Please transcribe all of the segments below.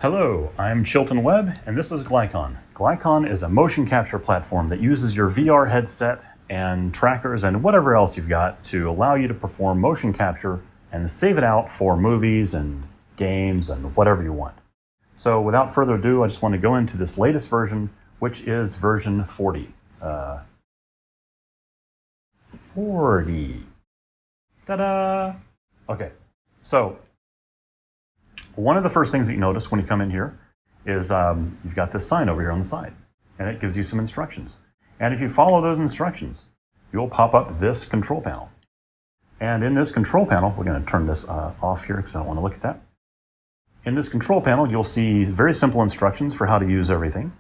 Hello, I'm Chilton Webb, and this is Glycon. Glycon is a motion capture platform that uses your VR headset and trackers and whatever else you've got to allow you to perform motion capture and save it out for movies and games and whatever you want. So without further ado, I just want to go into this latest version, which is version 40. 40. Ta-da! Okay, so one of the first things that you notice when you come in here is you've got this sign over here on the side, and it gives you some instructions. And if you follow those instructions, you'll pop up this control panel. And in this control panel, we're going to turn this off here because I don't want to look at that. In this control panel, you'll see very simple instructions for how to use everything.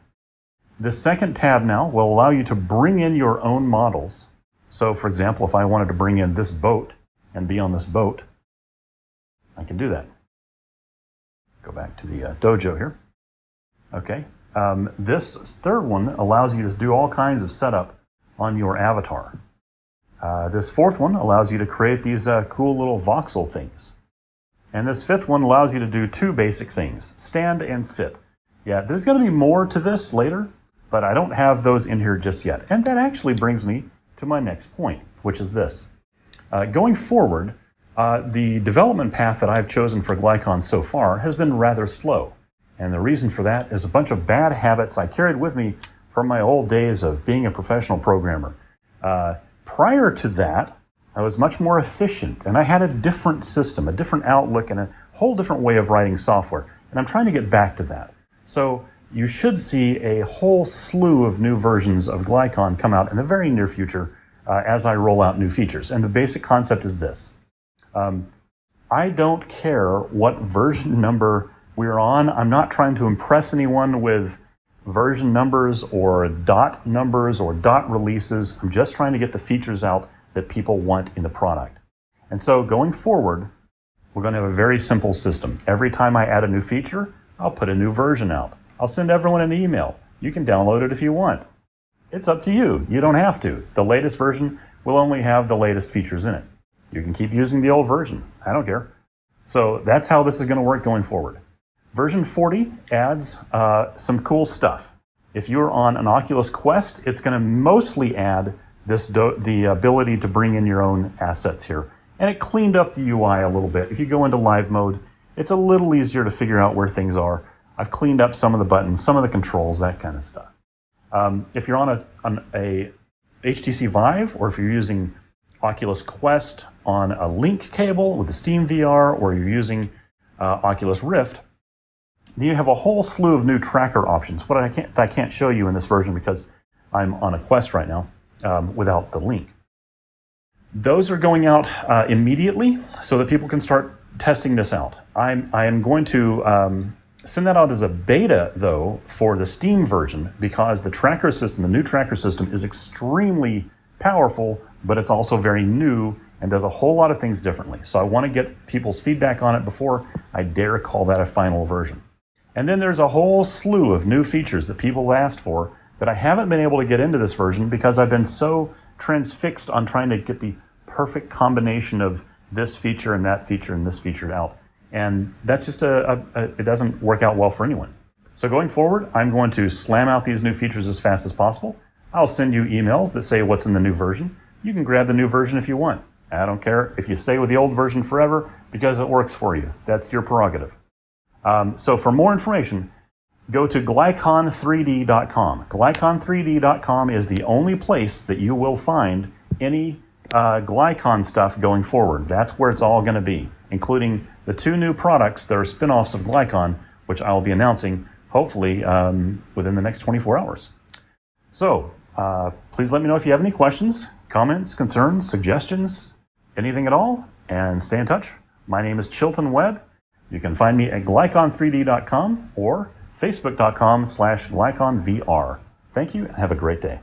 The second tab now will allow you to bring in your own models. So for example, if I wanted to bring in this boat and be on this boat, I can do that. Go back to the dojo here. Okay, this third one allows you to do all kinds of setup on your avatar. This fourth one allows you to create these cool little voxel things. And this fifth one allows you to do two basic things, stand and sit. Yeah, there's going to be more to this later, but I don't have those in here just yet. And that actually brings me to my next point, which is this. Going forward, the development path that I've chosen for Glycon so far has been rather slow. And the reason for that is a bunch of bad habits I carried with me from my old days of being a professional programmer. Prior to that, I was much more efficient, and I had a different system, a different outlook, and a whole different way of writing software. And I'm trying to get back to that. So you should see a whole slew of new versions of Glycon come out in the very near future as I roll out new features. And the basic concept is this. I don't care what version number we're on. I'm not trying to impress anyone with version numbers or dot numbers or dot releases. I'm just trying to get the features out that people want in the product. And so going forward, we're going to have a very simple system. Every time I add a new feature, I'll put a new version out. I'll send everyone an email. You can download it if you want. It's up to you. You don't have to. The latest version will only have the latest features in it. You can keep using the old version. I don't care. So that's how this is going to work going forward. Version 40 adds some cool stuff. If you're on an Oculus Quest, it's going to mostly add the ability to bring in your own assets here. And it cleaned up the UI a little bit. If you go into live mode, it's a little easier to figure out where things are. I've cleaned up some of the buttons, some of the controls, that kind of stuff. If you're on a HTC Vive, or if you're using Oculus Quest on a link cable with the Steam VR, or you're using Oculus Rift, then you have a whole slew of new tracker options. What I can't show you in this version because I'm on a Quest right now without the link. Those are going out immediately so that people can start testing this out. I am going to send that out as a beta, though, for the Steam version because the tracker system, the new tracker system, is extremely powerful, but it's also very new and does a whole lot of things differently. So I want to get people's feedback on it before I dare call that a final version. And then there's a whole slew of new features that people asked for that I haven't been able to get into this version because I've been so transfixed on trying to get the perfect combination of this feature and that feature and this feature out. And that's just it doesn't work out well for anyone. So going forward, I'm going to slam out these new features as fast as possible. I'll send you emails that say what's in the new version. You can grab the new version if you want. I don't care if you stay with the old version forever because it works for you. That's your prerogative. So for more information, go to glycon3d.com. Glycon3d.com is the only place that you will find any Glycon stuff going forward. That's where it's all going to be, including the two new products that are spin-offs of Glycon, which I'll be announcing hopefully within the next 24 hours. So please let me know if you have any questions, comments, concerns, suggestions, anything at all, and stay in touch. My name is Chilton Webb. You can find me at glycon3d.com or facebook.com/glyconvr. Thank you and have a great day.